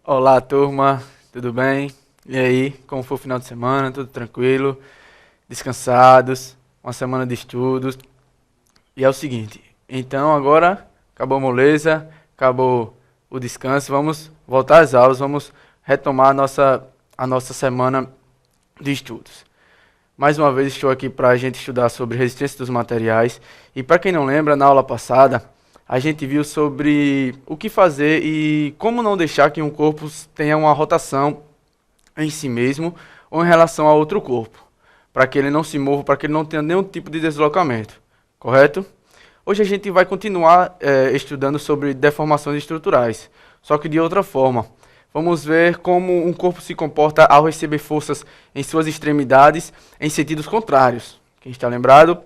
Olá, turma, tudo bem? E aí, como foi o final de semana? Tudo tranquilo? Descansados? Uma semana de estudos? E é o seguinte, então agora acabou a moleza, acabou o descanso, vamos voltar às aulas, vamos retomar a nossa semana de estudos. Mais uma vez estou aqui para a gente estudar sobre resistência dos materiais. E para quem não lembra, na aula passada, a gente viu sobre o que fazer e como não deixar que um corpo tenha uma rotação em si mesmo ou em relação a outro corpo, para que ele não se mova, para que ele não tenha nenhum tipo de deslocamento, correto? Hoje a gente vai continuar estudando sobre deformações estruturais, só que de outra forma. Vamos ver como um corpo se comporta ao receber forças em suas extremidades em sentidos contrários. Quem está lembrado?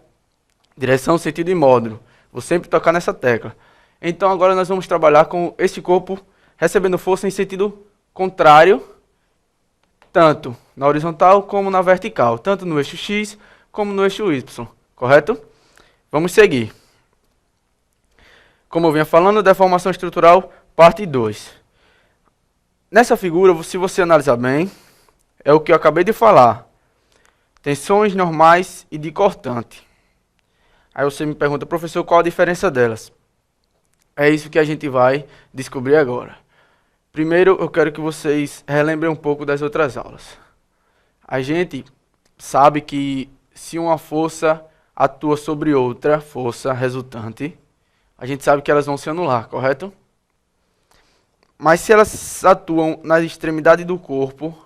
Direção, sentido e módulo. Vou sempre tocar nessa tecla. Então agora nós vamos trabalhar com este corpo recebendo força em sentido contrário, tanto na horizontal como na vertical, tanto no eixo X como no eixo Y, correto? Vamos seguir. Como eu vinha falando, deformação estrutural, parte 2. Nessa figura, se você analisar bem, é o que eu acabei de falar. Tensões normais e de cortante. Aí você me pergunta, professor, qual a diferença delas? É isso que a gente vai descobrir agora. Primeiro, eu quero que vocês relembrem um pouco das outras aulas. A gente sabe que se uma força atua sobre outra força resultante, a gente sabe que elas vão se anular, correto? Mas se elas atuam na extremidade do corpo,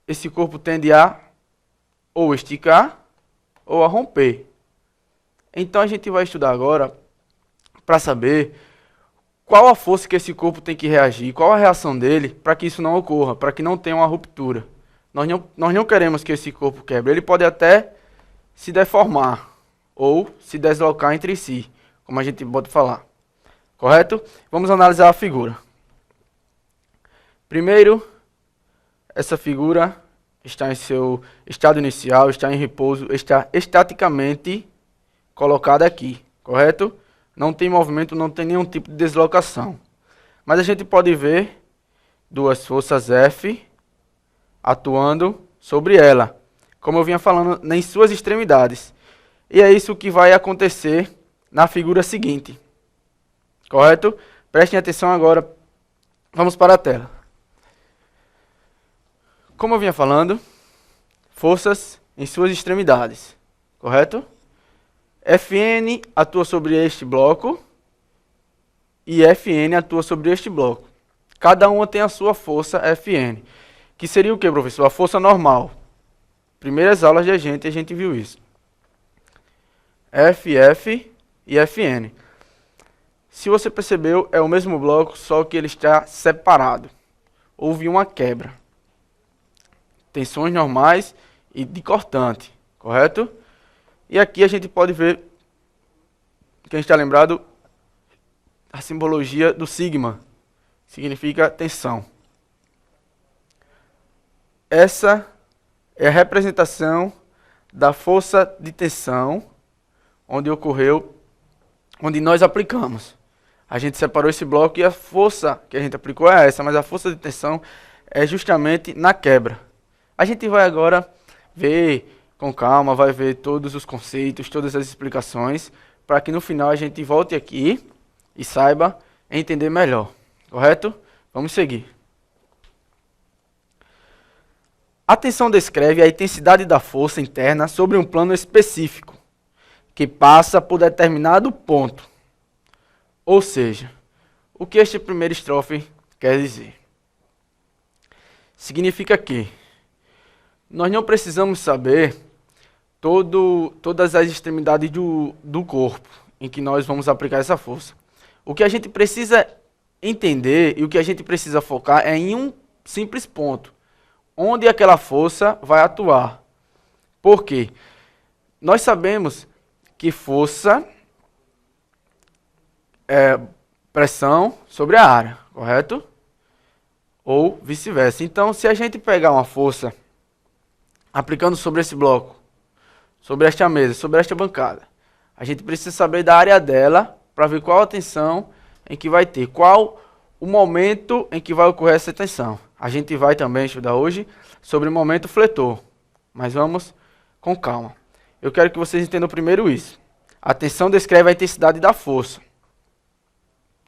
esse corpo tende a ou esticar ou a romper. Então a gente vai estudar agora para saber qual a força que esse corpo tem que reagir, qual a reação dele para que isso não ocorra, para que não tenha uma ruptura. Nós não queremos que esse corpo quebre. Ele pode até se deformar ou se deslocar entre si, como a gente pode falar. Correto? Vamos analisar a figura. Primeiro, essa figura está em seu estado inicial, está em repouso, está estaticamente colocada aqui, correto? Não tem movimento, não tem nenhum tipo de deslocação. Mas a gente pode ver duas forças F atuando sobre ela, como eu vinha falando, em suas extremidades. E é isso que vai acontecer na figura seguinte. Correto? Prestem atenção agora. Vamos para a tela. Como eu vinha falando, forças em suas extremidades. Correto? Fn atua sobre este bloco e Fn atua sobre este bloco. Cada uma tem a sua força Fn. Que seria o que, professor? A força normal. Primeiras aulas de a gente viu isso. Ff e Fn. Se você percebeu, é o mesmo bloco, só que ele está separado. Houve uma quebra. Tensões normais e de cortante, correto? E aqui a gente pode ver, quem está lembrado, a simbologia do sigma. Significa tensão. Essa é a representação da força de tensão onde nós aplicamos. A gente separou esse bloco e a força que a gente aplicou é essa, mas a força de tensão é justamente na quebra. A gente vai agora ver com calma, vai ver todos os conceitos, todas as explicações, para que no final a gente volte aqui e saiba entender melhor. Correto? Vamos seguir. A tensão descreve a intensidade da força interna sobre um plano específico, que passa por determinado ponto. Ou seja, o que este primeiro estrofe quer dizer? Significa que nós não precisamos saber todas as extremidades do corpo em que nós vamos aplicar essa força. O que a gente precisa entender e o que a gente precisa focar é em um simples ponto, onde aquela força vai atuar. Por quê? Nós sabemos que força é pressão sobre a área, correto? Ou vice-versa. Então, se a gente pegar uma força aplicando sobre esse bloco, sobre esta mesa, sobre esta bancada, a gente precisa saber da área dela para ver qual a tensão em que vai ter, qual o momento em que vai ocorrer essa tensão. A gente vai também estudar hoje sobre o momento fletor, mas vamos com calma. Eu quero que vocês entendam primeiro isso. A tensão descreve a intensidade da força,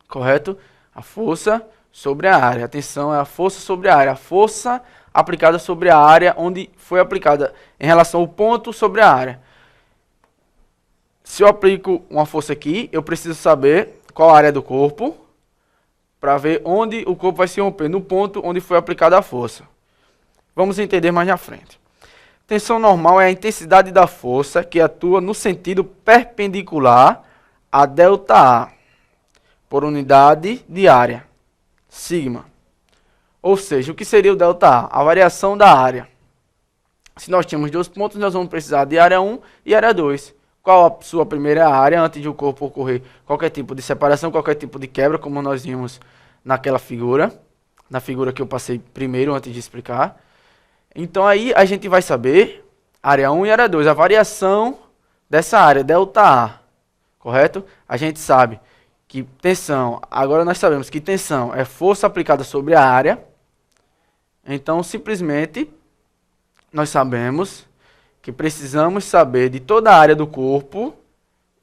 correto? A força sobre a área. A tensão é a força sobre a área. A força aplicada sobre a área onde foi aplicada em relação ao ponto sobre a área. Se eu aplico uma força aqui, eu preciso saber qual a área do corpo para ver onde o corpo vai se romper, no ponto onde foi aplicada a força. Vamos entender mais na frente. Tensão normal é a intensidade da força que atua no sentido perpendicular a ΔA, por unidade de área, sigma. Ou seja, o que seria o ΔA? A variação da área. Se nós temos dois pontos, nós vamos precisar de área 1 e área 2. Qual a sua primeira área antes de o corpo ocorrer qualquer tipo de separação, qualquer tipo de quebra, como nós vimos naquela figura, na figura que eu passei primeiro antes de explicar. Então aí a gente vai saber área 1 e área 2, a variação dessa área, ΔA, correto? A gente sabe que tensão, agora nós sabemos que tensão é força aplicada sobre a área, então simplesmente nós sabemos que precisamos saber de toda a área do corpo,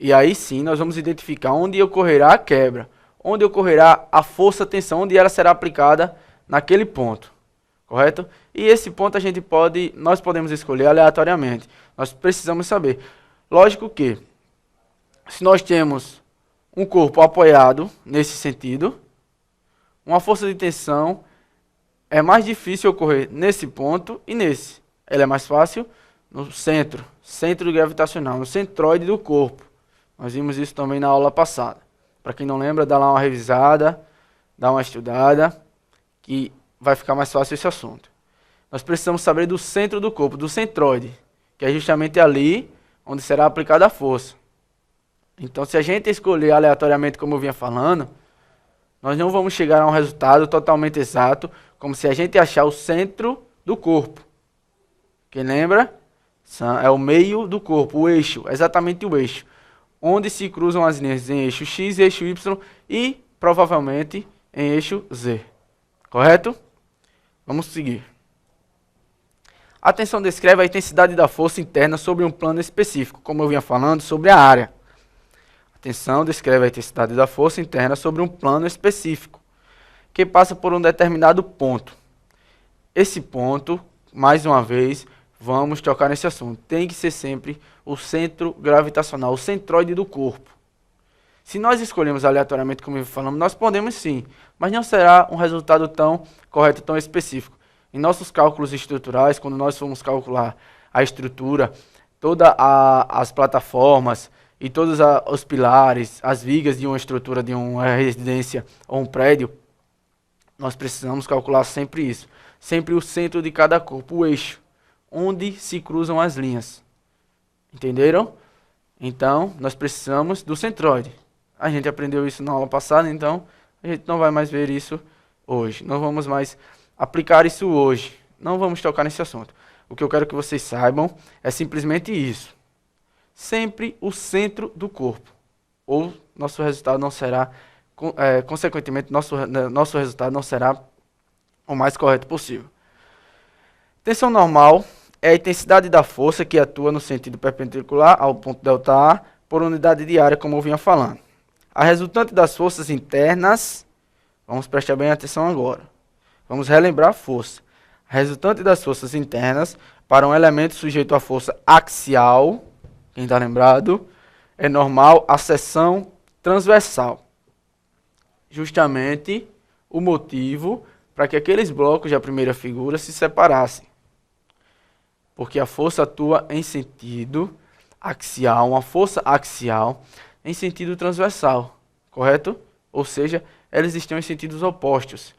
e aí sim nós vamos identificar onde ocorrerá a quebra, onde ocorrerá a força-tensão, onde ela será aplicada naquele ponto, correto? E esse ponto nós podemos escolher aleatoriamente, nós precisamos saber. Lógico que, se nós temos um corpo apoiado nesse sentido, uma força de tensão é mais difícil ocorrer nesse ponto e nesse. Ela é mais fácil no centro gravitacional, no centroide do corpo. Nós vimos isso também na aula passada. Para quem não lembra, dá lá uma revisada, dá uma estudada, que vai ficar mais fácil esse assunto. Nós precisamos saber do centro do corpo, do centroide, que é justamente ali onde será aplicada a força. Então, se a gente escolher aleatoriamente, como eu vinha falando, nós não vamos chegar a um resultado totalmente exato, como se a gente achar o centro do corpo. Quem lembra? É o meio do corpo, o eixo, exatamente o eixo, onde se cruzam as linhas em eixo X, eixo Y e, provavelmente, em eixo Z. Correto? Vamos seguir. A tensão descreve a intensidade da força interna sobre um plano específico, como eu vinha falando, sobre a área. A tensão descreve a intensidade da força interna sobre um plano específico, que passa por um determinado ponto. Esse ponto, mais uma vez, vamos tocar nesse assunto. Tem que ser sempre o centro gravitacional, o centroide do corpo. Se nós escolhemos aleatoriamente, como falamos, nós podemos sim, mas não será um resultado tão correto, tão específico. Em nossos cálculos estruturais, quando nós formos calcular a estrutura, todas as plataformas e todos os pilares, as vigas de uma estrutura, de uma residência ou um prédio, nós precisamos calcular sempre isso. Sempre o centro de cada corpo, o eixo, onde se cruzam as linhas. Entenderam? Então, nós precisamos do centroide. A gente aprendeu isso na aula passada, então a gente não vai mais ver isso hoje. Não vamos mais aplicar isso hoje. Não vamos tocar nesse assunto. O que eu quero que vocês saibam é simplesmente isso. Sempre o centro do corpo. Ou nosso resultado não será, consequentemente, nosso resultado não será o mais correto possível. Tensão normal é a intensidade da força que atua no sentido perpendicular ao ponto ΔA por unidade de área, como eu vinha falando. A resultante das forças internas, vamos prestar bem atenção agora. Vamos relembrar a força. A resultante das forças internas para um elemento sujeito à força axial, quem está lembrado, é normal a seção transversal. Justamente o motivo para que aqueles blocos da primeira figura se separassem. Porque a força atua em sentido axial, uma força axial em sentido transversal, correto? Ou seja, elas estão em sentidos opostos.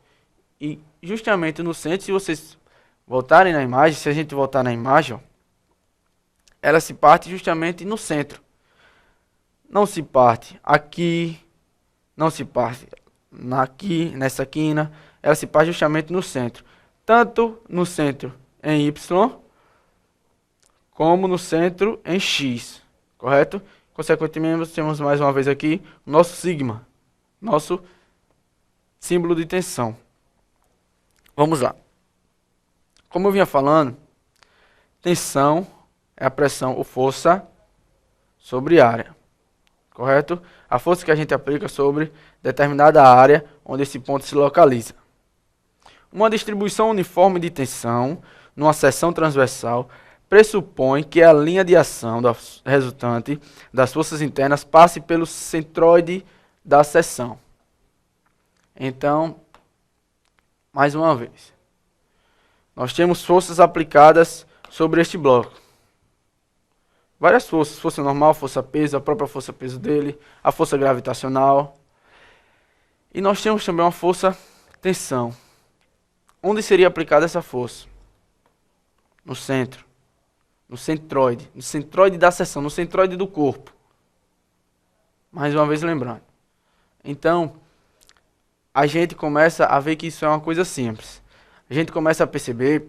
E justamente no centro, se vocês voltarem na imagem, se a gente voltar na imagem, ó, ela se parte justamente no centro. Não se parte aqui, não se parte aqui, nessa quina, ela se parte justamente no centro. Tanto no centro em Y, como no centro em X, correto? Consequentemente, temos mais uma vez aqui o nosso sigma, nosso símbolo de tensão. Vamos lá. Como eu vinha falando, tensão é a pressão ou força sobre área, correto? A força que a gente aplica sobre determinada área onde esse ponto se localiza. Uma distribuição uniforme de tensão numa seção transversal pressupõe que a linha de ação resultante das forças internas passe pelo centroide da seção. Então, mais uma vez, nós temos forças aplicadas sobre este bloco. Várias forças, força normal, força peso, a própria força peso dele, a força gravitacional. E nós temos também uma força tensão. Onde seria aplicada essa força? No centro, no centroide da seção, no centroide do corpo. Mais uma vez lembrando. Então, a gente começa a ver que isso é uma coisa simples. A gente começa a perceber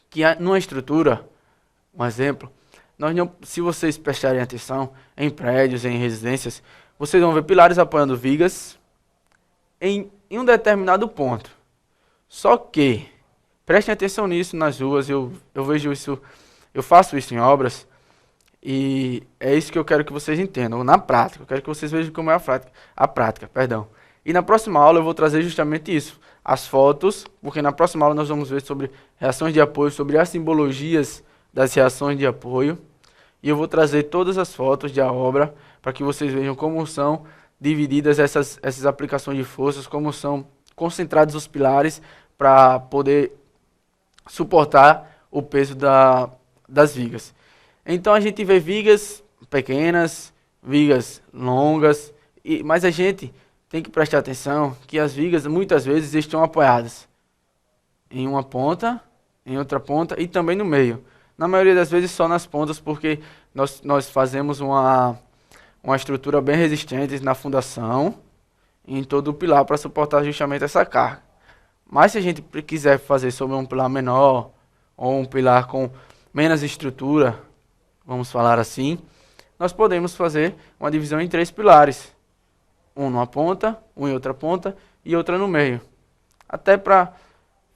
que numa estrutura, um exemplo, se vocês prestarem atenção em prédios, em residências, vocês vão ver pilares apoiando vigas em um determinado ponto. Só que, prestem atenção nisso nas ruas, eu vejo isso, eu faço isso em obras, e é isso que eu quero que vocês entendam, na prática, eu quero que vocês vejam como é a prática. E na próxima aula eu vou trazer justamente isso, as fotos, porque na próxima aula nós vamos ver sobre reações de apoio, sobre as simbologias das reações de apoio, e eu vou trazer todas as fotos da obra, para que vocês vejam como são divididas essas aplicações de forças, como são concentrados os pilares, para poder suportar o peso das vigas. Então a gente vê vigas pequenas, vigas longas, mas a gente tem que prestar atenção que as vigas muitas vezes estão apoiadas em uma ponta, em outra ponta e também no meio. Na maioria das vezes só nas pontas, porque nós fazemos uma estrutura bem resistente na fundação e em todo o pilar para suportar justamente essa carga. Mas se a gente quiser fazer sobre um pilar menor ou um pilar com menos estrutura, vamos falar assim, nós podemos fazer uma divisão em 3 pilares. Um numa ponta, um em outra ponta e outra no meio. Até para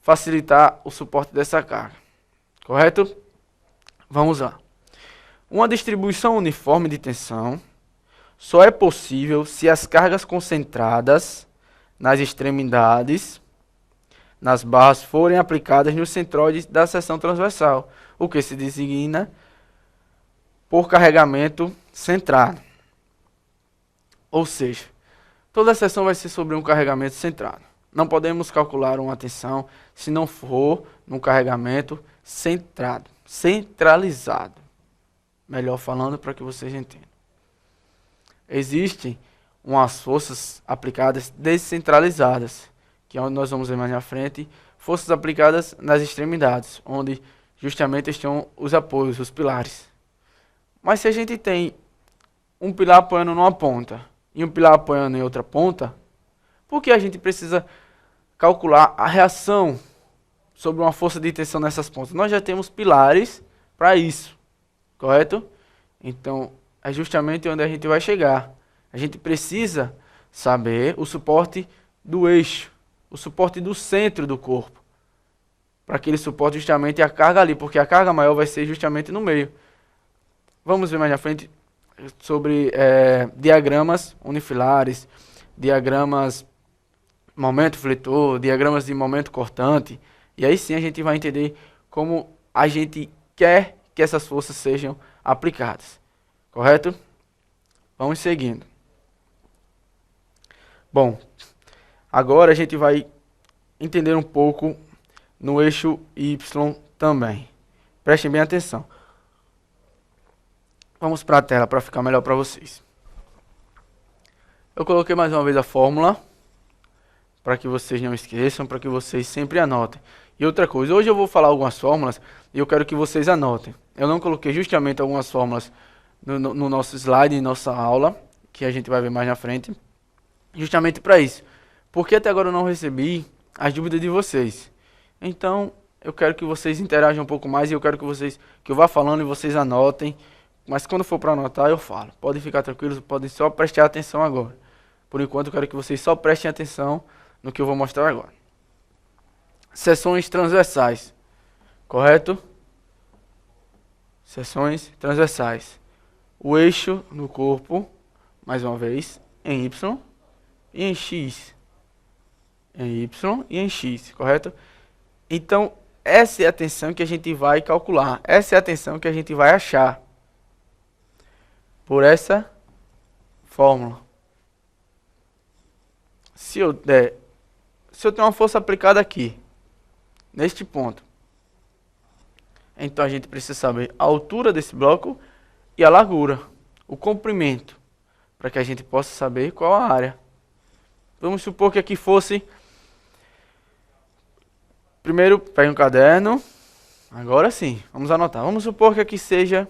facilitar o suporte dessa carga. Correto? Vamos lá. Uma distribuição uniforme de tensão só é possível se as cargas concentradas nas extremidades, nas barras, forem aplicadas no centroide da seção transversal, o que se designa por carregamento centrado. Ou seja, toda a seção vai ser sobre um carregamento centrado. Não podemos calcular uma tensão se não for num carregamento centrado, centralizado. Melhor falando para que vocês entendam. Existem umas forças aplicadas descentralizadas, que é onde nós vamos ver mais na frente, forças aplicadas nas extremidades, onde justamente estão os apoios, os pilares. Mas se a gente tem um pilar apoiando numa ponta e um pilar apoiando em outra ponta, por que a gente precisa calcular a reação sobre uma força de tensão nessas pontas? Nós já temos pilares para isso, correto? Então, é justamente onde a gente vai chegar. A gente precisa saber o suporte do eixo, o suporte do centro do corpo, para que ele suporte justamente a carga ali, porque a carga maior vai ser justamente no meio. Vamos ver mais na frente sobre diagramas unifilares, diagramas momento fletor, diagramas de momento cortante, e aí sim a gente vai entender como a gente quer que essas forças sejam aplicadas. Correto? Vamos seguindo. Bom, agora a gente vai entender um pouco no eixo Y também. Prestem bem atenção. Vamos para a tela para ficar melhor para vocês. Eu coloquei mais uma vez a fórmula, para que vocês não esqueçam, para que vocês sempre anotem. E outra coisa, hoje eu vou falar algumas fórmulas e eu quero que vocês anotem. Eu não coloquei justamente algumas fórmulas no nosso slide, em nossa aula, que a gente vai ver mais na frente, justamente para isso. Porque até agora eu não recebi as dúvidas de vocês. Então, eu quero que vocês interajam um pouco mais e eu quero que eu vá falando e vocês anotem. Mas quando for para anotar, eu falo. Podem ficar tranquilos, podem só prestar atenção agora. Por enquanto, eu quero que vocês só prestem atenção no que eu vou mostrar agora. Seções transversais, correto? Seções transversais. O eixo no corpo, mais uma vez, em Y e em X. Em Y e em X, correto? Então, essa é a tensão que a gente vai calcular. Essa é a tensão que a gente vai achar. Por essa fórmula. Se eu tenho uma força aplicada aqui, neste ponto, então a gente precisa saber a altura desse bloco e a largura, o comprimento, para que a gente possa saber qual a área. Vamos supor que aqui fosse... Primeiro, pegue um caderno. Agora sim, vamos anotar. Vamos supor que aqui seja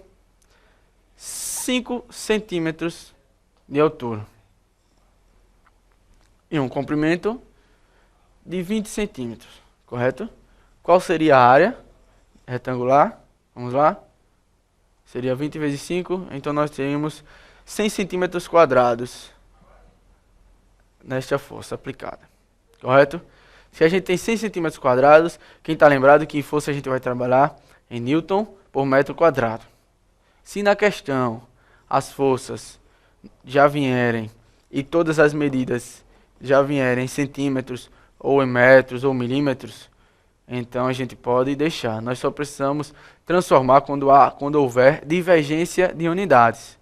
5 centímetros de altura. E um comprimento de 20 centímetros, correto? Qual seria a área retangular? Vamos lá. Seria 20 vezes 5, então nós teríamos 100 centímetros quadrados nesta força aplicada, correto? Se a gente tem 100 centímetros quadrados, quem está lembrado que em força a gente vai trabalhar em Newton por metro quadrado. Se na questão as forças já vierem e todas as medidas já vierem em centímetros, ou em metros, ou milímetros, então a gente pode deixar. Nós só precisamos transformar quando houver divergência de unidades,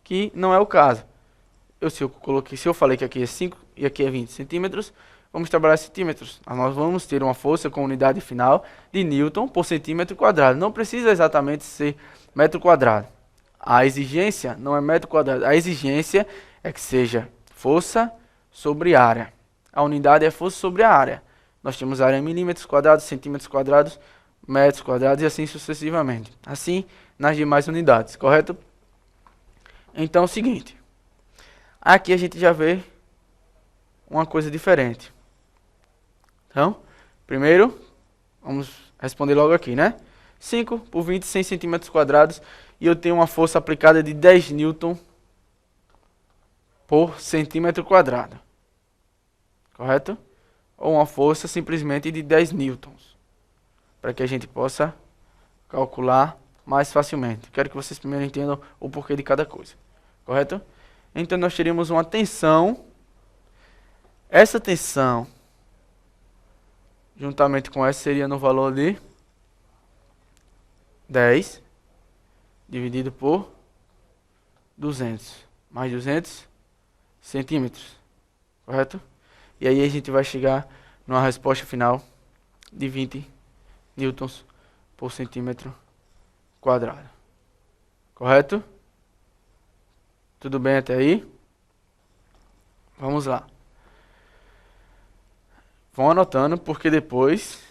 que não é o caso. Se eu falei que aqui é 5 e aqui é 20 centímetros, vamos trabalhar em centímetros. Nós vamos ter uma força com unidade final de Newton por centímetro quadrado. Não precisa exatamente ser metro quadrado. A exigência não é metro quadrado. A exigência é que seja força sobre área. A unidade é força sobre a área. Nós temos área em milímetros quadrados, centímetros quadrados, metros quadrados e assim sucessivamente. Assim nas demais unidades, correto? Então é o seguinte. Aqui a gente já vê uma coisa diferente. Então, primeiro, vamos responder logo aqui, né? 5 por 20, 100 centímetros quadrados. E eu tenho uma força aplicada de 10 newton por centímetro quadrado. Correto? Ou uma força simplesmente de 10 newtons. Para que a gente possa calcular mais facilmente. Quero que vocês primeiro entendam o porquê de cada coisa. Correto? Então nós teríamos uma tensão. Essa tensão, juntamente com essa, seria no valor de 10 dividido por 200. Mais 200 centímetros. Correto? E aí a gente vai chegar numa resposta final de 20 newtons por centímetro quadrado. Correto? Tudo bem até aí? Vamos lá. Vão anotando, porque depois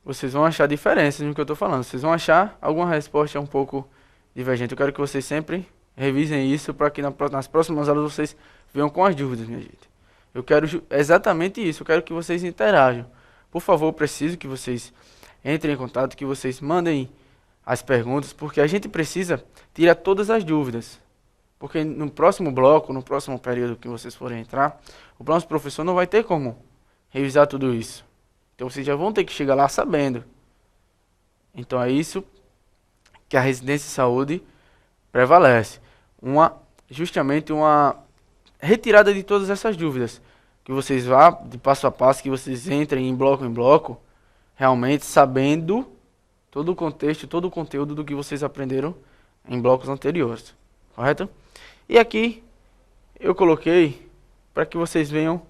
vocês vão achar diferenças no que eu estou falando. Vocês vão achar alguma resposta um pouco divergente. Eu quero que vocês sempre revisem isso para que nas próximas aulas vocês venham com as dúvidas, minha gente. Eu quero exatamente isso. Eu quero que vocês interajam. Por favor, eu preciso que vocês entrem em contato, que vocês mandem as perguntas, porque a gente precisa tirar todas as dúvidas. Porque no próximo bloco, no próximo período que vocês forem entrar, o nosso professor não vai ter como revisar tudo isso. Então vocês já vão ter que chegar lá sabendo. Então é isso que a residência de saúde prevalece. Justamente uma retirada de todas essas dúvidas. Que vocês vá de passo a passo, que vocês entrem em bloco, realmente sabendo todo o contexto, todo o conteúdo do que vocês aprenderam em blocos anteriores. Correto? E aqui eu coloquei para que vocês vejam,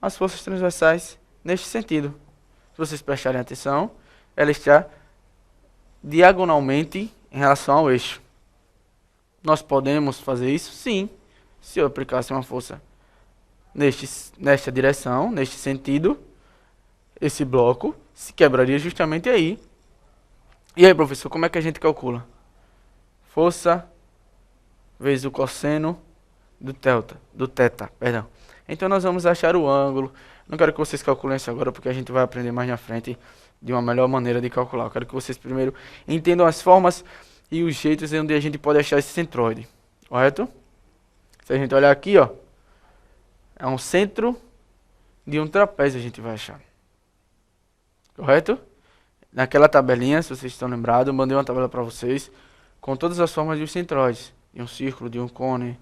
as forças transversais neste sentido. Se vocês prestarem atenção, ela está diagonalmente em relação ao eixo. Nós podemos fazer isso? Sim. Se eu aplicasse uma força nesta direção, neste sentido, esse bloco se quebraria justamente aí. E aí, professor, como é que a gente calcula? Força vezes o cosseno do θ. Então nós vamos achar o ângulo. Não quero que vocês calculem isso agora, porque a gente vai aprender mais na frente de uma melhor maneira de calcular. Eu quero que vocês primeiro entendam as formas e os jeitos onde a gente pode achar esse centroide. Correto? Se a gente olhar aqui, ó, é um centro de um trapézio, a gente vai achar. Correto? Naquela tabelinha, se vocês estão lembrados, eu mandei uma tabela para vocês com todas as formas de centroides. De um círculo, de um cone,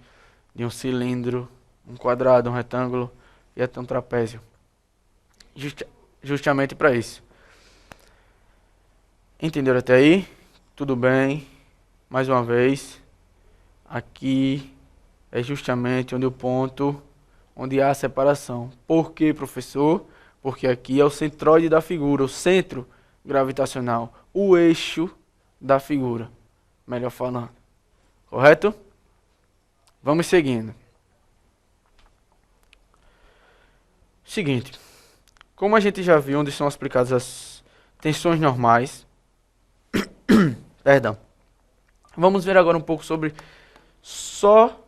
de um cilindro, um quadrado, um retângulo e até um trapézio. Justamente para isso. Entenderam até aí? Tudo bem? Mais uma vez, aqui é justamente onde o ponto, onde há a separação. Por quê, professor? Porque aqui é o centroide da figura, o centro gravitacional, o eixo da figura, melhor falando. Correto? Vamos seguindo. Seguinte, como a gente já viu onde são aplicadas as tensões normais, perdão, vamos ver agora um pouco sobre só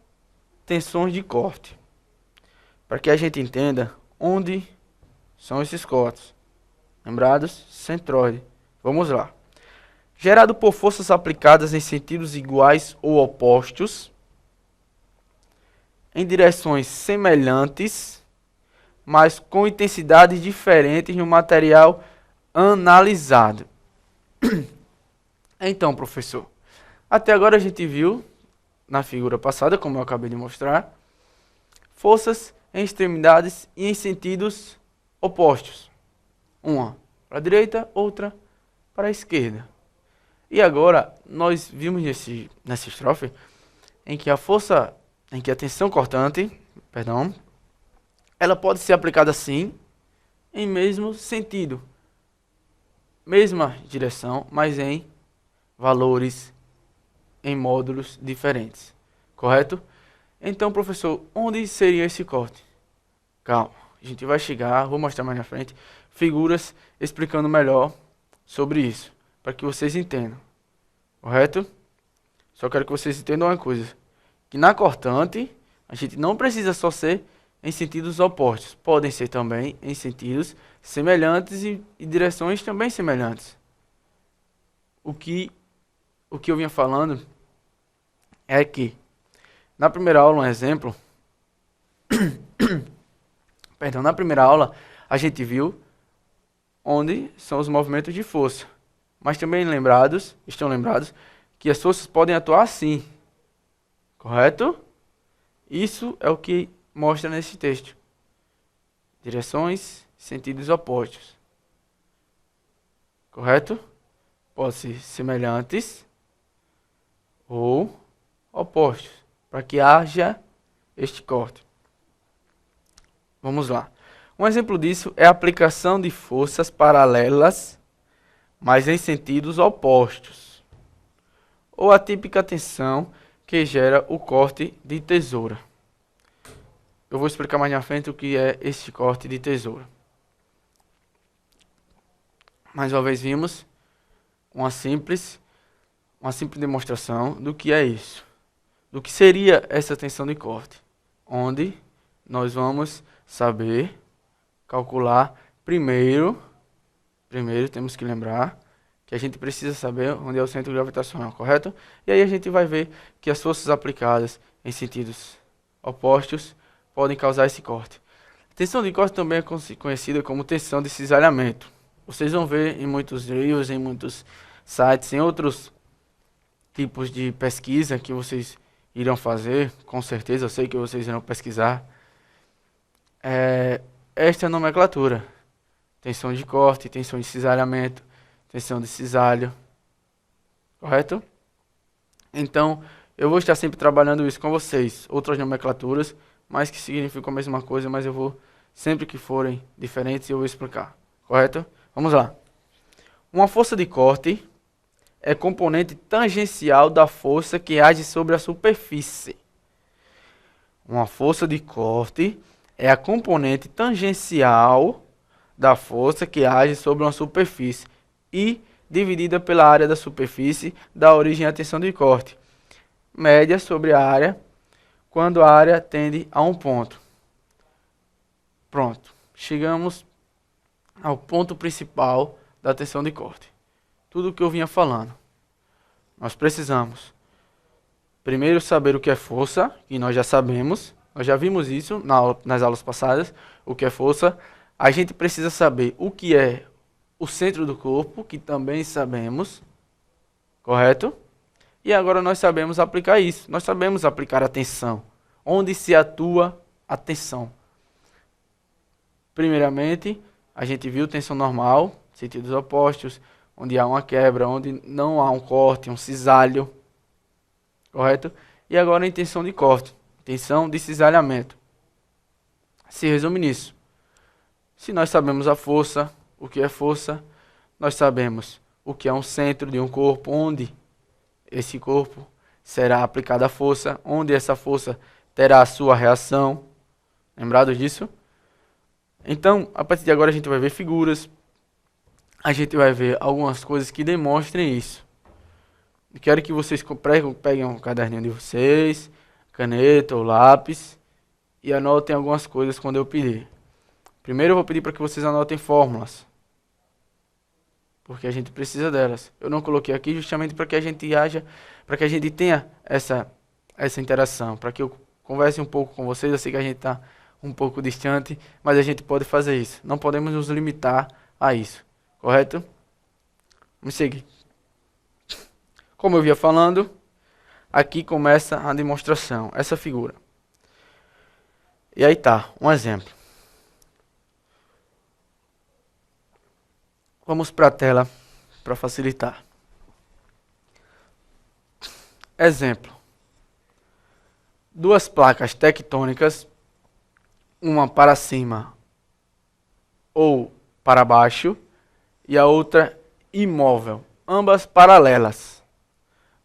tensões de corte, para que a gente entenda onde são esses cortes. Lembrados? Centroide. Vamos lá. Gerado por forças aplicadas em sentidos iguais ou opostos, em direções semelhantes, mas com intensidades diferentes no material analisado. Então, professor, até agora a gente viu, na figura passada, como eu acabei de mostrar, forças em extremidades e em sentidos opostos. Uma para a direita, outra para a esquerda. E agora, nós vimos nessa estrofe em que a tensão cortante, ela pode ser aplicada sim, em mesmo sentido, mesma direção, mas em valores, em módulos diferentes. Correto? Então, professor, onde seria esse corte? Calma, a gente vai chegar, vou mostrar mais na frente, figuras explicando melhor sobre isso, para que vocês entendam. Correto? Só quero que vocês entendam uma coisa, que na cortante, a gente não precisa só ser em sentidos opostos, podem ser também em sentidos semelhantes e direções também semelhantes. O que eu vinha falando é que, na primeira aula, um exemplo, na primeira aula, a gente viu onde são os movimentos de força. Mas também estão lembrados, que as forças podem atuar assim. Correto? Isso é o que mostra nesse texto. Direções, sentidos opostos. Correto? Podem ser semelhantes ou opostos, para que haja este corte. Vamos lá. Um exemplo disso é a aplicação de forças paralelas, mas em sentidos opostos. Ou a típica tensão que gera o corte de tesoura. Eu vou explicar mais na frente o que é este corte de tesoura. Mais uma vez vimos uma simples demonstração do que é isso. Do que seria essa tensão de corte. Onde nós vamos saber calcular primeiro temos que lembrar que a gente precisa saber onde é o centro gravitacional, correto? E aí a gente vai ver que as forças aplicadas em sentidos opostos podem causar esse corte. Tensão de corte também é conhecida como tensão de cisalhamento. Vocês vão ver em muitos livros, em muitos sites, em outros tipos de pesquisa que vocês irão fazer, com certeza, eu sei que vocês irão pesquisar. Esta é a nomenclatura. Tensão de corte, tensão de cisalhamento, tensão de cisalho. Correto? Então, eu vou estar sempre trabalhando isso com vocês. Outras nomenclaturas, mas que significam a mesma coisa, mas eu vou, sempre que forem diferentes, eu vou explicar. Correto? Vamos lá. Uma força de corte é componente tangencial da força que age sobre a superfície. Uma força de corte é a componente tangencial da força que age sobre uma superfície e dividida pela área da superfície dá origem à tensão de corte. Média sobre a área, quando a área tende a um ponto. Pronto. Chegamos ao ponto principal da tensão de corte. Tudo o que eu vinha falando. Nós precisamos Primeiro, saber o que é força, que nós já sabemos. Nós já vimos isso nas aulas passadas, o que é força. A gente precisa saber o que é o centro do corpo, que também sabemos, correto? E agora nós sabemos aplicar isso. Nós sabemos aplicar a tensão. Onde se atua a tensão? Primeiramente, a gente viu tensão normal, sentidos opostos, onde há uma quebra, onde não há um corte, um cisalho, correto? E agora em tensão de corte, tensão de cisalhamento. Se resume nisso. Se nós sabemos a força, o que é força, nós sabemos o que é um centro de um corpo, onde esse corpo será aplicada a força, onde essa força terá a sua reação. Lembrados disso? Então, a partir de agora a gente vai ver figuras, a gente vai ver algumas coisas que demonstrem isso. Quero que vocês peguem um caderninho de vocês, caneta ou lápis, e anotem algumas coisas quando eu pedir. Primeiro eu vou pedir para que vocês anotem fórmulas, porque a gente precisa delas. Eu não coloquei aqui justamente para que a gente para que a gente tenha essa interação, para que eu converse um pouco com vocês. Eu sei que a gente está um pouco distante, mas a gente pode fazer isso. Não podemos nos limitar a isso, correto? Vamos seguir. Como eu vinha falando, aqui começa a demonstração, essa figura. E aí tá, um exemplo. Vamos para a tela para facilitar. Exemplo. Duas placas tectônicas, uma para cima ou para baixo e a outra imóvel, ambas paralelas.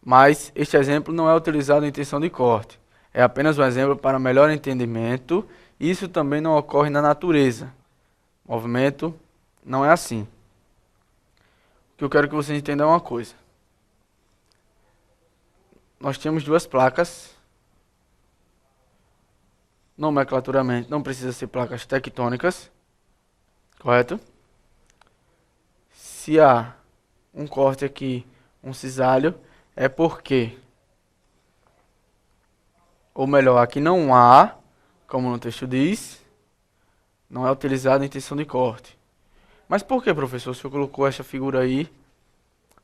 Mas este exemplo não é utilizado em tensão de corte. É apenas um exemplo para melhor entendimento. Isso também não ocorre na natureza. Movimento não é assim. O que eu quero que vocês entendam é uma coisa. Nós temos duas placas. Nomenclaturamente, não precisa ser placas tectônicas. Correto? Se há um corte aqui, um cisalho, é porque, ou melhor, aqui não há, como no texto diz, não é utilizado em tensão de corte. Mas por que, professor, o senhor colocou essa figura aí,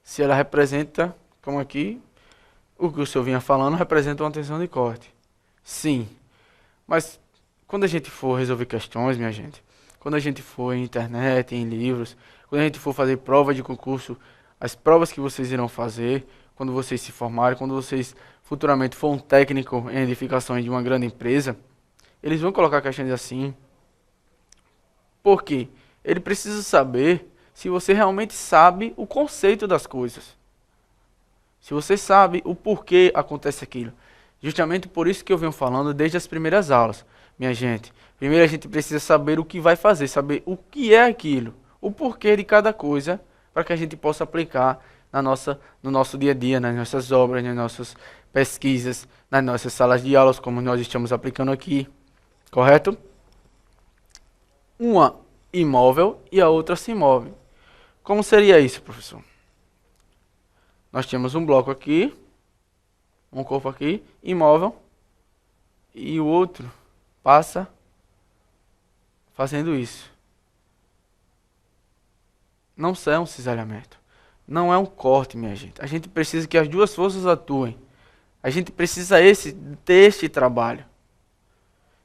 se ela representa, como aqui, o que o senhor vinha falando, representa uma tensão de corte? Sim, mas quando a gente for resolver questões, minha gente, quando a gente for em internet, em livros, quando a gente for fazer prova de concurso, as provas que vocês irão fazer, quando vocês se formarem, quando vocês futuramente for um técnico em edificações de uma grande empresa, eles vão colocar questões assim. Por quê? Ele precisa saber se você realmente sabe o conceito das coisas. Se você sabe o porquê acontece aquilo. Justamente por isso que eu venho falando desde as primeiras aulas. Minha gente, primeiro a gente precisa saber o que vai fazer, saber o que é aquilo, o porquê de cada coisa, para que a gente possa aplicar no nosso dia a dia, nas nossas obras, nas nossas pesquisas, nas nossas salas de aulas, como nós estamos aplicando aqui. Correto? Uma imóvel e a outra semimóvel. Como seria isso, professor? Nós temos um bloco aqui, um corpo aqui, imóvel, e o outro passa fazendo isso. Não é um cisalhamento. Não é um corte, minha gente. A gente precisa que as duas forças atuem. A gente precisa ter este trabalho.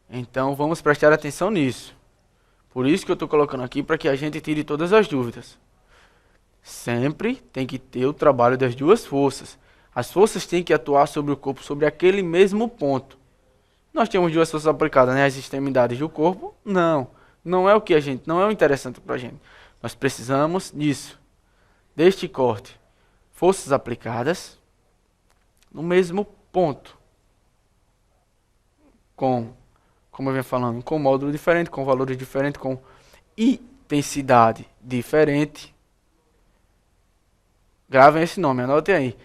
Então vamos prestar atenção nisso. Por isso que eu estou colocando aqui, para que a gente tire todas as dúvidas. Sempre tem que ter o trabalho das duas forças. As forças têm que atuar sobre o corpo, sobre aquele mesmo ponto. Nós temos duas forças aplicadas nas extremidades do corpo? Não. Não é o que não é o interessante para a gente. Nós precisamos disso. Deste corte. Forças aplicadas no mesmo ponto. Como eu venho falando, com módulo diferente, com valores diferentes, com intensidade diferente. Gravem esse nome, anotem aí.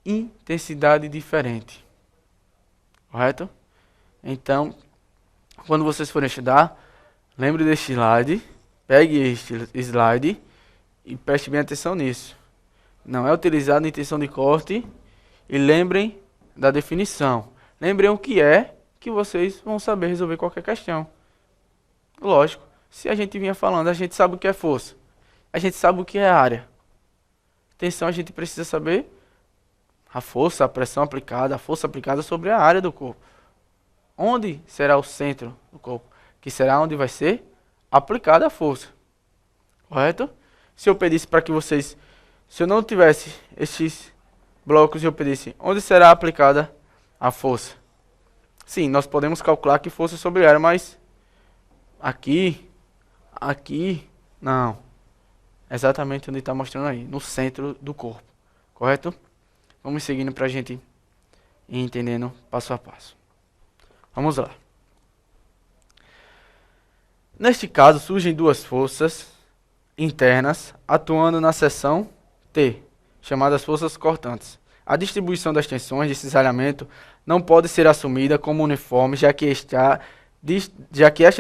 Intensidade diferente. Correto? Então, quando vocês forem estudar, lembre deste slide, pegue este slide e preste bem atenção nisso. Não é utilizado em tensão de corte. E lembrem da definição. Lembrem o que é que vocês vão saber resolver qualquer questão. Lógico, se a gente vinha falando, a gente sabe o que é força. A gente sabe o que é área. Tensão, a gente precisa saber a força, a pressão aplicada, a força aplicada sobre a área do corpo. Onde será o centro do corpo? Que será onde vai ser aplicada a força. Correto? Se eu pedisse para que vocês, se eu não tivesse esses blocos e eu pedisse onde será aplicada a força. Sim, nós podemos calcular que força sobre área, mas aqui, não. Exatamente onde está mostrando aí, no centro do corpo. Correto? Vamos seguindo para a gente ir entendendo passo a passo. Vamos lá. Neste caso, surgem duas forças internas atuando na seção T, chamadas forças cortantes. A distribuição das tensões de cisalhamento não pode ser assumida como uniforme, já que esta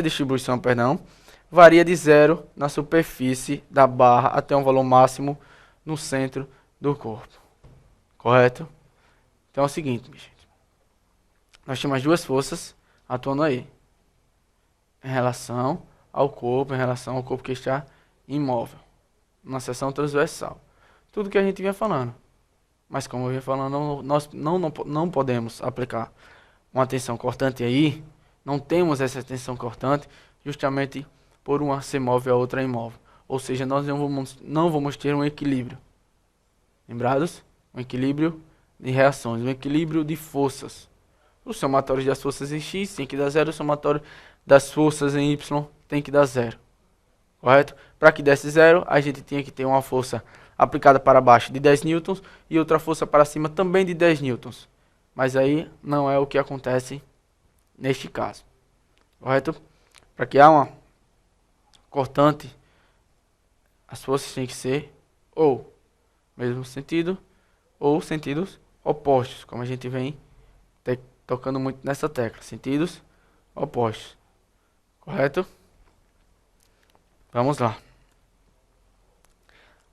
distribuição, varia de zero na superfície da barra até um valor máximo no centro do corpo. Correto? Então é o seguinte, minha gente. Nós temos as duas forças atuando aí. Em relação ao corpo que está imóvel. Na seção transversal. Tudo que a gente vinha falando. Mas como eu vinha falando, nós não podemos aplicar uma tensão cortante aí. Não temos essa tensão cortante justamente por uma ser móvel e a outra imóvel. Ou seja, nós não vamos ter um equilíbrio. Lembrados? Um equilíbrio de reações, um equilíbrio de forças. O somatório das forças em X tem que dar zero, o somatório das forças em Y tem que dar zero. Correto? Para que desse zero, a gente tinha que ter uma força aplicada para baixo de 10 newtons e outra força para cima também de 10 newtons. Mas aí não é o que acontece neste caso. Correto? Para que há uma cortante, as forças têm que ser ou mesmo sentido ou sentidos opostos, como a gente vem tocando muito nessa tecla, sentidos opostos. Correto? Vamos lá.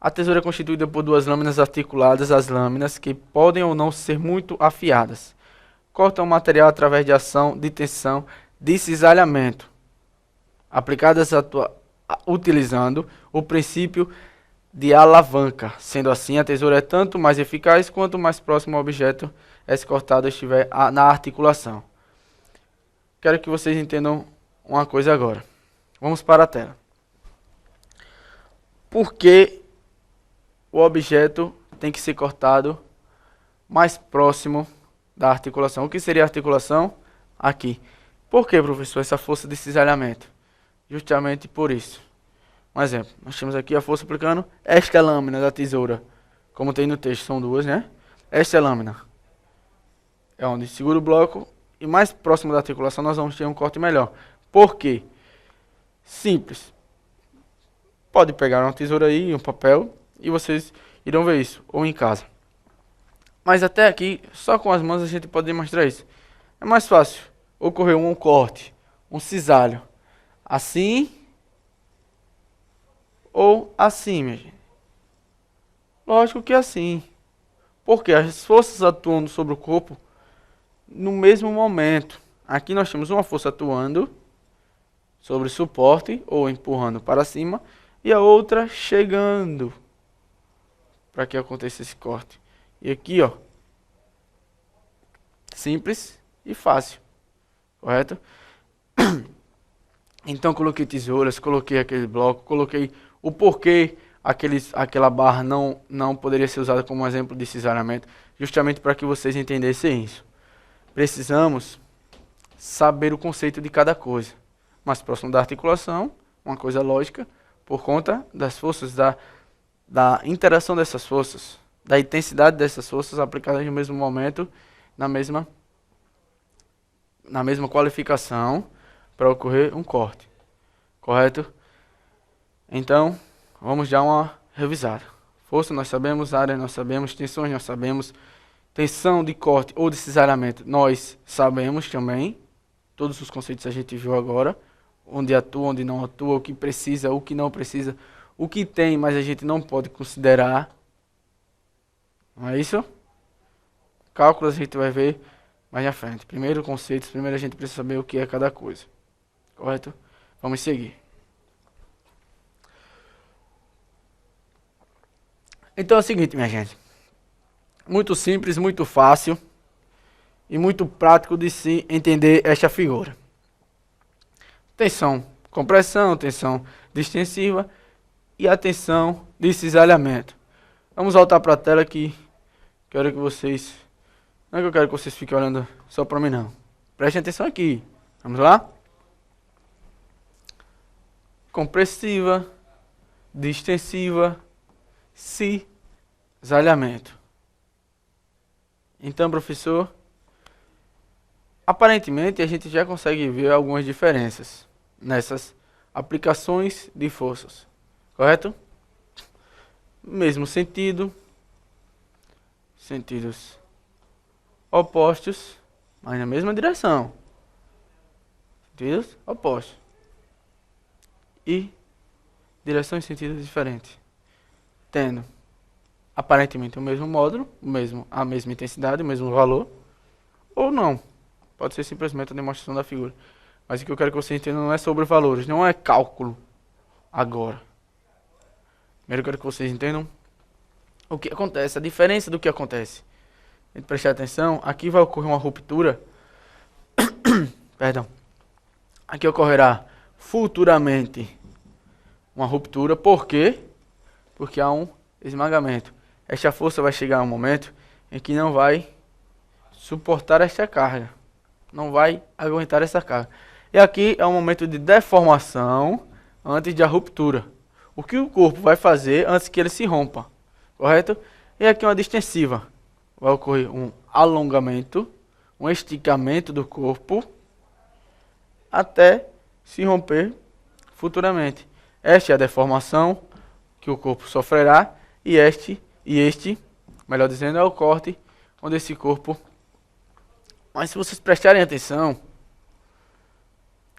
A tesoura é constituída por duas lâminas articuladas, as lâminas que podem ou não ser muito afiadas. Cortam o material através de ação de tensão de cisalhamento, aplicadas utilizando o princípio de alavanca. Sendo assim, a tesoura é tanto mais eficaz quanto mais próximo ao objeto esse cortado estiver na articulação. Quero que vocês entendam uma coisa agora. Vamos para a tela. Por que o objeto tem que ser cortado mais próximo da articulação? O que seria a articulação? Aqui. Por que, professor, essa força de cisalhamento? Justamente por isso. Um exemplo. Nós temos aqui a força aplicando esta lâmina da tesoura. Como tem no texto, são duas, né? Esta lâmina é onde segura o bloco e mais próximo da articulação nós vamos ter um corte melhor. Por quê? Simples. Pode pegar uma tesoura aí, um papel, e vocês irão ver isso, ou em casa. Mas até aqui, só com as mãos a gente pode demonstrar isso. É mais fácil ocorrer um corte, um cisalho, assim ou assim, minha gente. Lógico que assim. Porque as forças atuando sobre o corpo no mesmo momento. Aqui nós temos uma força atuando sobre o suporte ou empurrando para cima e a outra chegando para que aconteça esse corte. E aqui, ó, simples e fácil, correto? Então coloquei tesouras, coloquei aquele bloco, coloquei o porquê aquela barra não poderia ser usada como exemplo de cisalhamento, justamente para que vocês entendessem isso. Precisamos saber o conceito de cada coisa. Mais próximo da articulação, uma coisa lógica, por conta das forças, da interação dessas forças, da intensidade dessas forças aplicadas no mesmo momento, na mesma qualificação, para ocorrer um corte. Correto? Então, vamos dar uma revisada. Força nós sabemos, área nós sabemos, tensões nós sabemos, tensão de corte ou de cisalhamento nós sabemos também. Todos os conceitos a gente viu agora. Onde atua, onde não atua, o que precisa, o que não precisa, o que tem, mas a gente não pode considerar. Não é isso? cálculos a gente vai ver mais na frente. Primeiro, conceitos. Primeiro a gente precisa saber o que é cada coisa. Correto? Vamos seguir. Então é o seguinte, minha gente. Muito simples, muito fácil e muito prático de se entender esta figura. Tensão, compressão, tensão distensiva e a tensão de cisalhamento. Vamos voltar para a tela que quero que vocês... Não é que eu quero que vocês fiquem olhando só para mim, não. Prestem atenção aqui. Vamos lá? Compressiva, distensiva, cisalhamento. Então, professor, aparentemente a gente já consegue ver algumas diferenças nessas aplicações de forças, correto? Mesmo sentido, sentidos opostos, mas na mesma direção. Sentidos opostos. E direção e sentidos diferentes. Tendo aparentemente o mesmo módulo, a mesma intensidade, o mesmo valor, ou não. Pode ser simplesmente a demonstração da figura. Mas o que eu quero que você entenda não é sobre valores, não é cálculo agora. Primeiro eu quero que vocês entendam o que acontece, a diferença do que acontece. Tem que prestar atenção, aqui vai ocorrer uma ruptura. Perdão. Aqui ocorrerá futuramente uma ruptura, por quê? Porque há um esmagamento. Esta força vai chegar a um momento em que não vai suportar esta carga. Não vai aguentar essa carga. E aqui é um momento de deformação antes da ruptura. O que o corpo vai fazer antes que ele se rompa, correto? E aqui uma distensiva. Vai ocorrer um alongamento, um esticamento do corpo até se romper futuramente. Esta é a deformação que o corpo sofrerá e este, melhor dizendo, é o corte onde esse corpo... Mas se vocês prestarem atenção,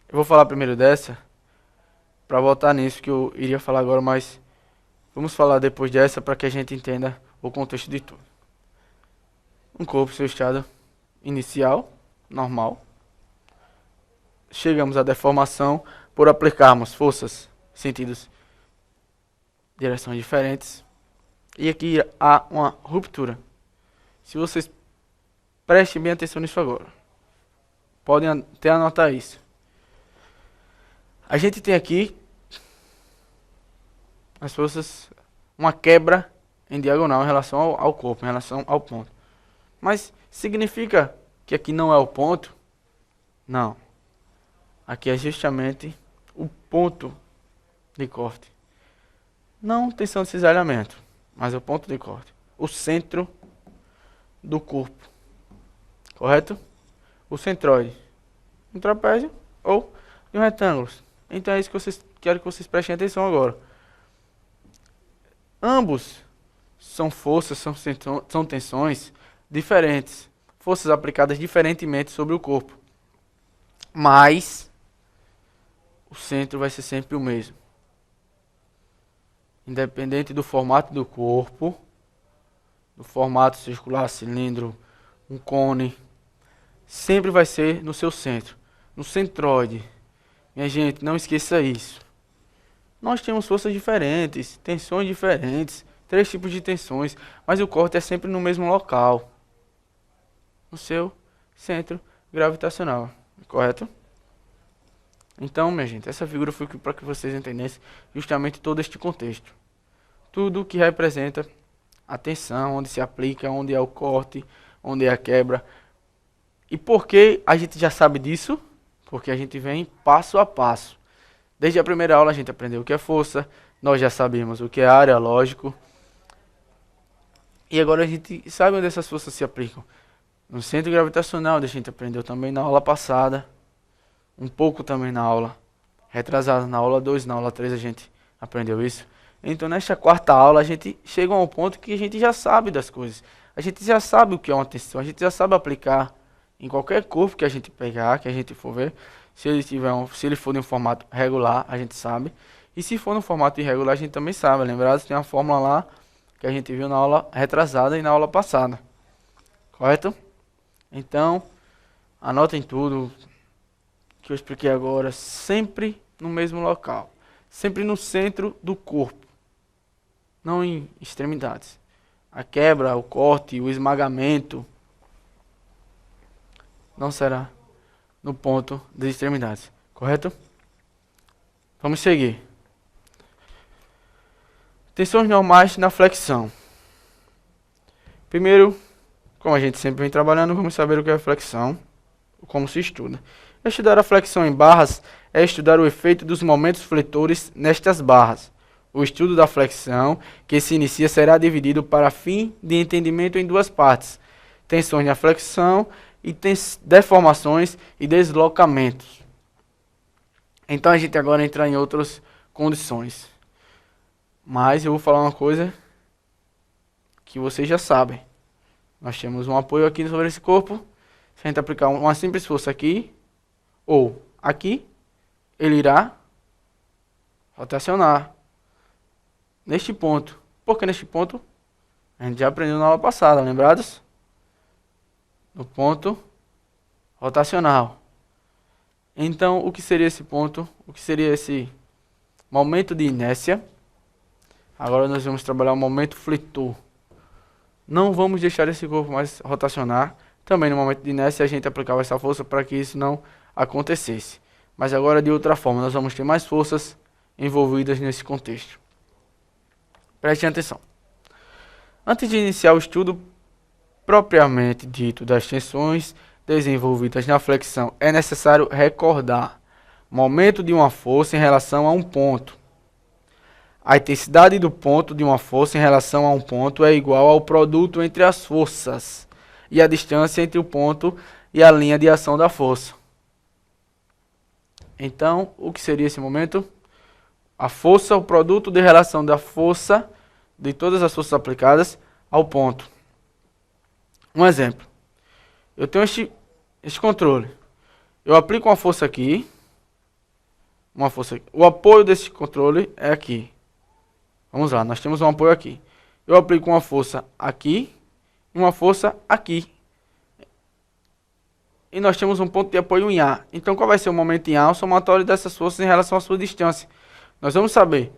eu vou falar primeiro dessa, para voltar nisso que eu iria falar agora, mas vamos falar depois dessa para que a gente entenda o contexto de tudo. Um corpo, seu estado inicial, normal. Chegamos à deformação por aplicarmos forças, sentidos, direções diferentes. E aqui há uma ruptura. Se vocês prestem bem atenção nisso agora, podem até anotar isso. A gente tem aqui as forças, uma quebra em diagonal em relação ao corpo, em relação ao ponto. Mas significa que aqui não é o ponto? Não. Aqui é justamente o ponto de corte. Não tensão de cisalhamento, mas o ponto de corte. O centro do corpo. Correto? O centroide. Um trapézio ou de um retângulo. Então é isso que quero que vocês prestem atenção agora. Ambos são forças, são tensões diferentes. Forças aplicadas diferentemente sobre o corpo. Mas o centro vai ser sempre o mesmo. Independente do formato do corpo, do formato circular, cilindro, um cone, sempre vai ser no seu centro, no centroide. Minha gente, não esqueça isso. Nós temos forças diferentes, tensões diferentes, 3 tipos de tensões, mas o corte é sempre no mesmo local, no seu centro gravitacional, correto? Então, minha gente, essa figura foi para que vocês entendessem justamente todo este contexto. Tudo que representa a tensão, onde se aplica, onde é o corte, onde é a quebra. E por que a gente já sabe disso? Porque a gente vem passo a passo. Desde a primeira aula a gente aprendeu o que é força, nós já sabemos o que é área, lógico. E agora a gente sabe onde essas forças se aplicam. No centro gravitacional, onde a gente aprendeu também na aula passada. Um pouco também na aula retrasada, na aula 2, na aula 3 a gente aprendeu isso. Então nesta quarta aula a gente chega a um ponto que a gente já sabe das coisas. A gente já sabe o que é uma tensão, a gente já sabe aplicar em qualquer corpo que a gente pegar, que a gente for ver. Se ele for de um formato regular, a gente sabe. E se for no formato irregular, a gente também sabe. Lembrado, tem uma fórmula lá que a gente viu na aula retrasada e na aula passada. Correto? Então, anotem tudo que eu expliquei agora, sempre no mesmo local. Sempre no centro do corpo. Não em extremidades. A quebra, o corte, o esmagamento não será no ponto das extremidades. Correto? Vamos seguir. Tensões normais na flexão. Primeiro, como a gente sempre vem trabalhando, vamos saber o que é flexão, como se estuda. Estudar a flexão em barras é estudar o efeito dos momentos fletores nestas barras. O estudo da flexão, que se inicia, será dividido para fim de entendimento em duas partes: tensões na flexão e deformações e deslocamentos. Então a gente agora entra em outras condições. Mas eu vou falar uma coisa que vocês já sabem. Nós temos um apoio aqui sobre esse corpo. Se a gente aplicar uma simples força aqui, ou aqui, ele irá rotacionar. Neste ponto. Por que neste ponto? A gente já aprendeu na aula passada, lembrados? No ponto rotacional. Então, o que seria esse ponto? O que seria esse momento de inércia? Agora nós vamos trabalhar o momento fletor. Não vamos deixar esse corpo mais rotacionar. Também no momento de inércia a gente aplicava essa força para que isso não acontecesse. Mas agora de outra forma, nós vamos ter mais forças envolvidas nesse contexto. Prestem atenção. Antes de iniciar o estudo propriamente dito das tensões desenvolvidas na flexão, é necessário recordar o momento de uma força em relação a um ponto. A intensidade do ponto de uma força em relação a um ponto é igual ao produto entre as forças e a distância entre o ponto e a linha de ação da força. Então, o que seria esse momento? A força, o produto de relação da força, de todas as forças aplicadas, ao ponto. Um exemplo. Eu tenho este controle. Eu aplico uma força aqui. Uma força aqui. O apoio desse controle é aqui. Vamos lá, nós temos um apoio aqui. Eu aplico uma força aqui e uma força aqui. E nós temos um ponto de apoio em A. Então, qual vai ser o momento em A? O somatório dessas forças em relação à sua distância. Nós vamos saber.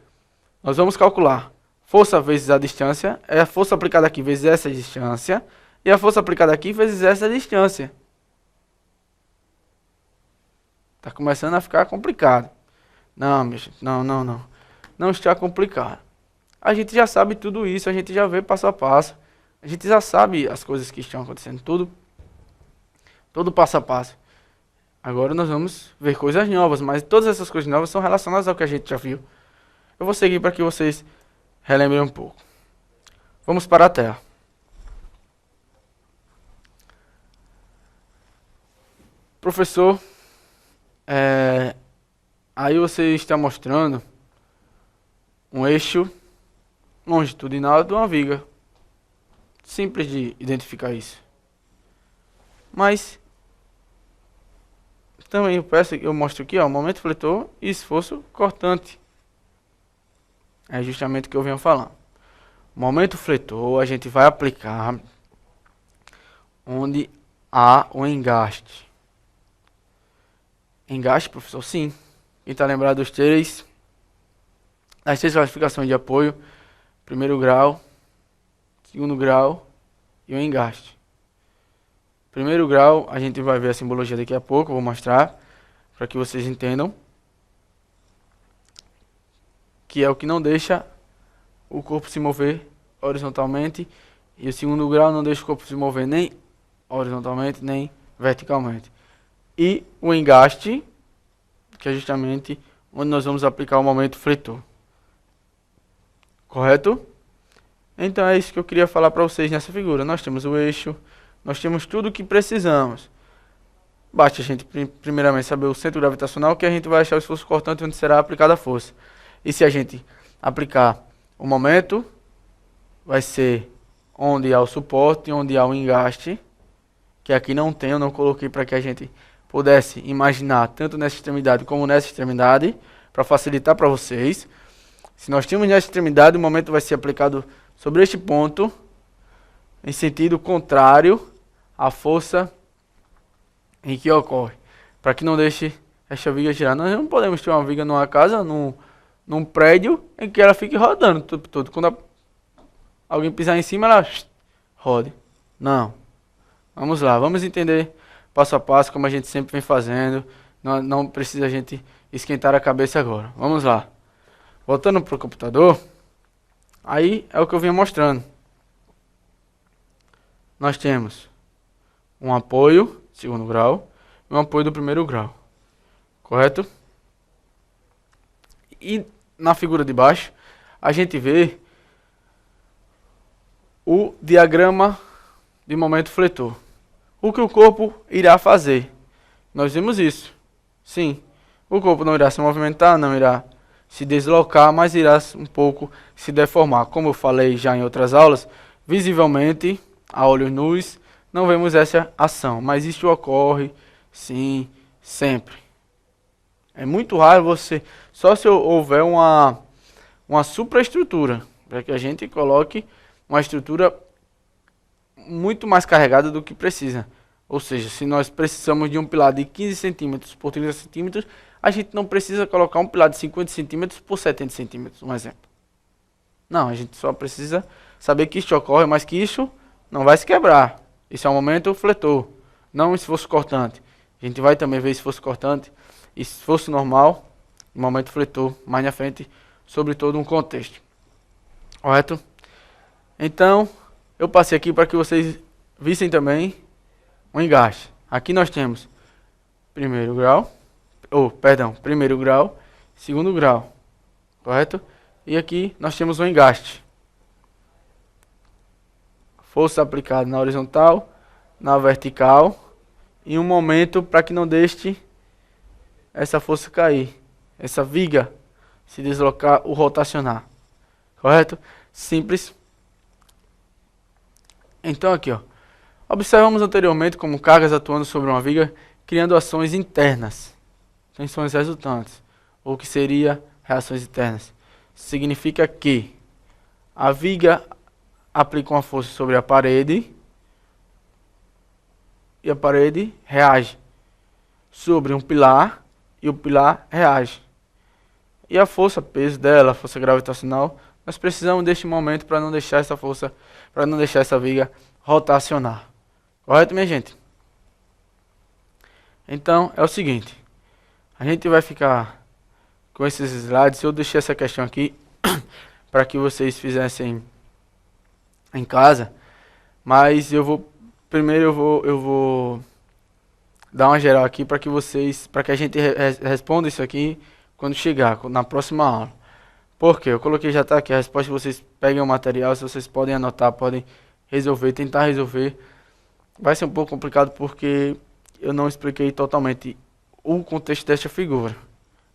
Nós vamos calcular. Força vezes a distância é a força aplicada aqui vezes essa distância. E a força aplicada aqui vezes essa distância. Está começando a ficar complicado. Não, meu gente, não. Não está complicado. A gente já sabe tudo isso, a gente já vê passo a passo. A gente já sabe as coisas que estão acontecendo, todo passo a passo. Agora nós vamos ver coisas novas, mas todas essas coisas novas são relacionadas ao que a gente já viu. Eu vou seguir para que vocês relembrem um pouco. Vamos para a tela. Professor, aí você está mostrando um eixo longitudinal de uma viga. Simples de identificar isso. Mas também eu mostro aqui, ó, momento fletor e esforço cortante. É justamente o que eu venho falando. Momento fletor a gente vai aplicar onde há o engaste. Engaste, professor? Sim. Quem está lembrado das três classificações de apoio: primeiro grau, segundo grau e o engaste. Primeiro grau, a gente vai ver a simbologia daqui a pouco, eu vou mostrar para que vocês entendam. Que é o que não deixa o corpo se mover horizontalmente. E o segundo grau não deixa o corpo se mover nem horizontalmente, nem verticalmente. E o engaste, que é justamente onde nós vamos aplicar o momento fletor. Correto? Então é isso que eu queria falar para vocês nessa figura. Nós temos o eixo, nós temos tudo o que precisamos. Basta a gente primeiramente saber o centro gravitacional, que a gente vai achar o esforço cortante onde será aplicada a força. E se a gente aplicar o momento, vai ser onde há o suporte, onde há o engaste, que aqui não tem, eu não coloquei para que a gente pudesse imaginar tanto nessa extremidade como nessa extremidade, para facilitar para vocês. Se nós temos nessa extremidade, o momento vai ser aplicado sobre este ponto, em sentido contrário a força em que ocorre, para que não deixe esta viga girar. Nós não podemos ter uma viga numa casa, num prédio, em que ela fique rodando o tempo todo. Quando alguém pisar em cima, ela rode. Não. Vamos lá, vamos entender passo a passo, como a gente sempre vem fazendo. Não precisa a gente esquentar a cabeça agora. Vamos lá. Voltando para o computador, aí é o que eu vinha mostrando. Nós temos um apoio, segundo grau, e um apoio do primeiro grau. Correto? E na figura de baixo, a gente vê o diagrama de momento fletor. O que o corpo irá fazer? Nós vimos isso. Sim, o corpo não irá se movimentar, não irá se deslocar, mas irá um pouco se deformar. Como eu falei já em outras aulas, visivelmente, a olhos nus, não vemos essa ação, mas isso ocorre, sim, sempre. É muito raro você, só se houver uma supraestrutura, para que a gente coloque uma estrutura muito mais carregada do que precisa. Ou seja, se nós precisamos de um pilar de 15 centímetros por 30 centímetros, a gente não precisa colocar um pilar de 50 centímetros por 70 centímetros, um exemplo. Não, a gente só precisa saber que isso ocorre, mas que isso não vai se quebrar. Isso é um momento fletor, não um esforço cortante. A gente vai também ver esforço cortante, esforço normal, momento fletor, mais na frente, sobre todo um contexto. Correto? Então, eu passei aqui para que vocês vissem também um engaste. Aqui nós temos primeiro grau, segundo grau, correto? E aqui nós temos um engaste. Força aplicada na horizontal, na vertical, e um momento para que não deixe essa força cair, essa viga se deslocar ou rotacionar. Correto? Simples. Então aqui, ó. Observamos anteriormente como cargas atuando sobre uma viga, criando ações internas, tensões resultantes, ou que seria reações internas. Significa que a viga aplica uma força sobre a parede e a parede reage sobre um pilar e o pilar reage. E a força, peso dela, a força gravitacional, nós precisamos deste momento para não deixar essa força, para não deixar essa viga rotacionar. Correto, minha gente? Então, é o seguinte. A gente vai ficar com esses slides. Eu deixei essa questão aqui para que vocês fizessem em casa. Mas primeiro eu vou dar uma geral aqui para que a gente responda isso aqui quando chegar, na próxima aula. Por quê? Eu coloquei, já está aqui a resposta, vocês peguem o material, se vocês podem anotar, podem resolver, tentar resolver. Vai ser um pouco complicado porque eu não expliquei totalmente o contexto desta figura.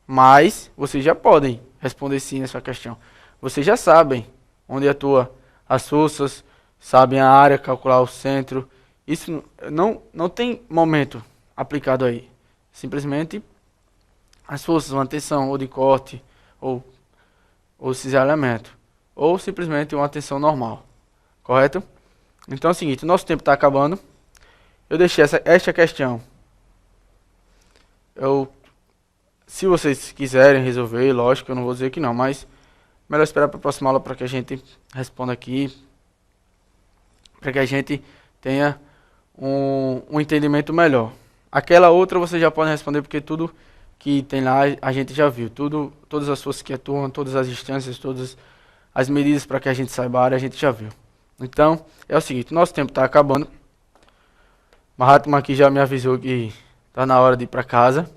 Mas vocês já podem responder sim essa questão. Vocês já sabem onde atua as forças, sabem a área, calcular o centro. Isso não tem momento aplicado aí. Simplesmente as forças, uma tensão ou de corte, ou cisalhamento, ou simplesmente uma tensão normal. Correto? Então é o seguinte, o nosso tempo está acabando. Eu deixei esta questão. Se vocês quiserem resolver, lógico, eu não vou dizer que não, mas melhor esperar para a próxima aula para que a gente responda aqui, para que a gente tenha um entendimento melhor. Aquela outra vocês já podem responder, porque tudo que tem lá a gente já viu. Todas as forças que atuam, todas as distâncias, todas as medidas para que a gente saiba a área, a gente já viu. Então, é o seguinte, nosso tempo está acabando. Mahatma aqui já me avisou que está na hora de ir para casa.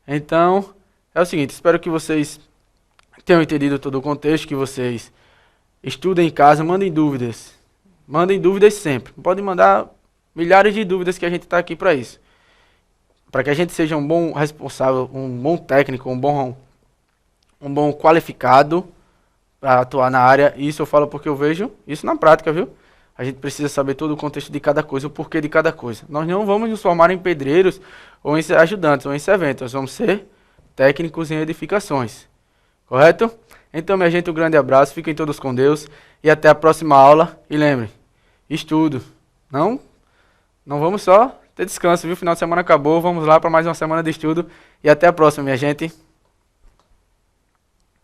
Então, é o seguinte, espero que vocês tenham entendido todo o contexto, que vocês estudem em casa, mandem dúvidas. Mandem dúvidas sempre. Podem mandar milhares de dúvidas, que a gente está aqui para isso. Para que a gente seja um bom responsável, um bom técnico, um bom qualificado para atuar na área. Isso eu falo porque eu vejo isso na prática, viu? A gente precisa saber todo o contexto de cada coisa, o porquê de cada coisa. Nós não vamos nos formar em pedreiros, ou em ajudantes, ou em serventes. Nós vamos ser técnicos em edificações. Correto? Então, minha gente, um grande abraço. Fiquem todos com Deus. E até a próxima aula. E lembrem, estudo. não vamos só ter descanso, viu? Final de semana acabou, vamos lá para mais uma semana de estudo. E até a próxima, minha gente.